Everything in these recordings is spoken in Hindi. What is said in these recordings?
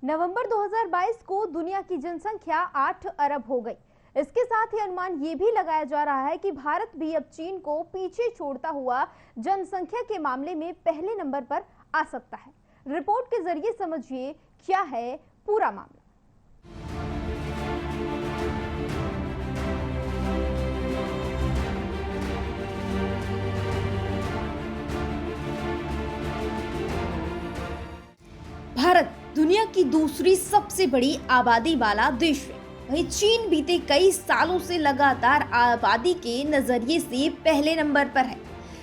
नवंबर 2022 को दुनिया की जनसंख्या 8 अरब हो गई। इसके साथ ही अनुमान ये भी लगाया जा रहा है कि भारत भी अब चीन को पीछे छोड़ता हुआ जनसंख्या के मामले में पहले नंबर पर आ सकता है। रिपोर्ट के जरिए समझिए क्या है पूरा मामला। भारत दुनिया की दूसरी सबसे बड़ी आबादी वाला देश है। वहीं चीन बीते कई सालों से लगातार आबादी के नजरिए से पहले नंबर पर है,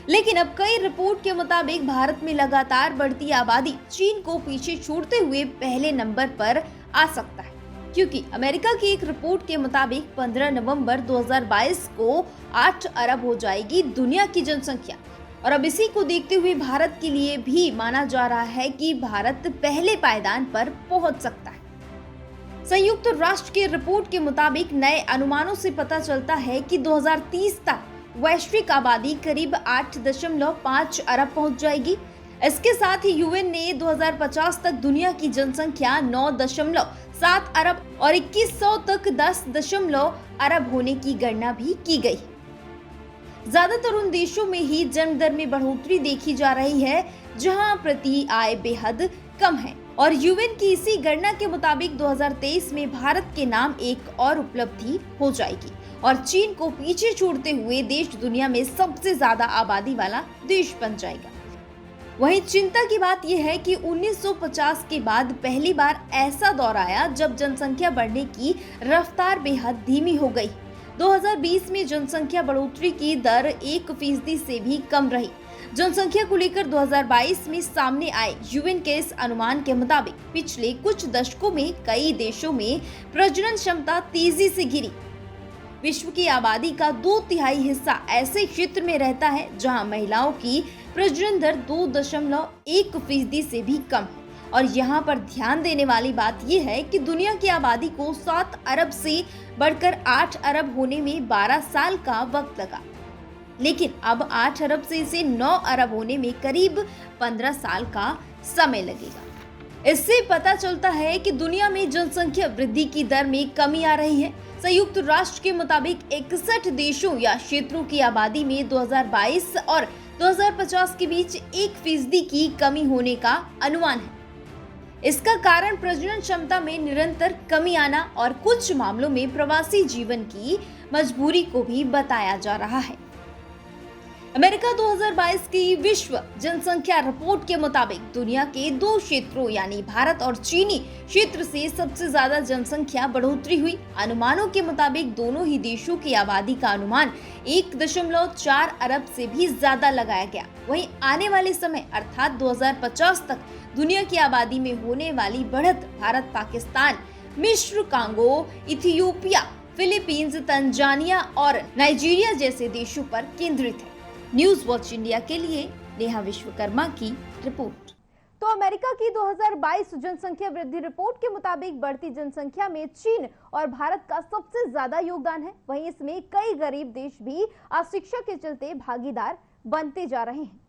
लेकिन अब कई रिपोर्ट के मुताबिक भारत में लगातार बढ़ती आबादी चीन को पीछे छोड़ते हुए पहले नंबर पर आ सकता है, क्योंकि अमेरिका की एक रिपोर्ट के मुताबिक 15 नवंबर 2022 को 8 अरब हो जाएगी दुनिया की जनसंख्या। और अब इसी को देखते हुए भारत के लिए भी माना जा रहा है कि भारत पहले पायदान पर पहुंच सकता है। संयुक्त राष्ट्र की रिपोर्ट के मुताबिक नए अनुमानों से पता चलता है कि 2030 तक वैश्विक आबादी करीब 8.5 अरब पहुंच जाएगी। इसके साथ ही यूएन ने 2050 तक दुनिया की जनसंख्या 9.7 अरब और 2100 तक 10 अरब होने की गणना भी की गई। ज्यादातर उन देशों में ही जन्म दर में बढ़ोतरी देखी जा रही है जहां प्रति आय बेहद कम है। और यूएन की इसी गणना के मुताबिक 2023 में भारत के नाम एक और उपलब्धि हो जाएगी और चीन को पीछे छोड़ते हुए देश दुनिया में सबसे ज्यादा आबादी वाला देश बन जाएगा। वहीं चिंता की बात यह है कि 1950 के बाद पहली बार ऐसा दौर आया जब जनसंख्या बढ़ने की रफ्तार बेहद धीमी हो गई। 2020 में जनसंख्या बढ़ोतरी की दर 1% से भी कम रही। जनसंख्या को लेकर 2022 में सामने आए यूएन के इस अनुमान के मुताबिक पिछले कुछ दशकों में कई देशों में प्रजनन क्षमता तेजी से गिरी। विश्व की आबादी का 2/3 हिस्सा ऐसे क्षेत्र में रहता है जहां महिलाओं की प्रजनन दर 2.1% से भी कम है। और यहाँ पर ध्यान देने वाली बात यह है कि दुनिया की आबादी को 7 अरब से बढ़कर 8 अरब होने में 12 साल का वक्त लगा, लेकिन अब 8 अरब से इसे 9 अरब होने में करीब 15 साल का समय लगेगा। इससे पता चलता है कि दुनिया में जनसंख्या वृद्धि की दर में कमी आ रही है। संयुक्त राष्ट्र के मुताबिक 61 देशों या क्षेत्रों की आबादी में 2022 और 2050 के बीच 1% की कमी होने का अनुमान है। इसका कारण प्रजनन क्षमता में निरंतर कमी आना और कुछ मामलों में प्रवासी जीवन की मजबूरी को भी बताया जा रहा है। अमेरिका 2022 की विश्व जनसंख्या रिपोर्ट के मुताबिक दुनिया के 2 क्षेत्रों यानी भारत और चीनी क्षेत्र से सबसे ज्यादा जनसंख्या बढ़ोतरी हुई। अनुमानों के मुताबिक दोनों ही देशों की आबादी का अनुमान 1.4 अरब से भी ज्यादा लगाया गया। वहीं आने वाले समय अर्थात 2050 तक दुनिया की आबादी में होने वाली बढ़त भारत, पाकिस्तान, मिस्र, कांगो, इथियोपिया, फिलीपींस, तंजानिया और नाइजीरिया जैसे देशों पर केंद्रित है। न्यूज वॉच इंडिया के लिए नेहा विश्वकर्मा की रिपोर्ट। तो अमेरिका की 2022 जनसंख्या वृद्धि रिपोर्ट के मुताबिक बढ़ती जनसंख्या में चीन और भारत का सबसे ज्यादा योगदान है। वहीं इसमें कई गरीब देश भी अशिक्षा के चलते भागीदार बनते जा रहे हैं।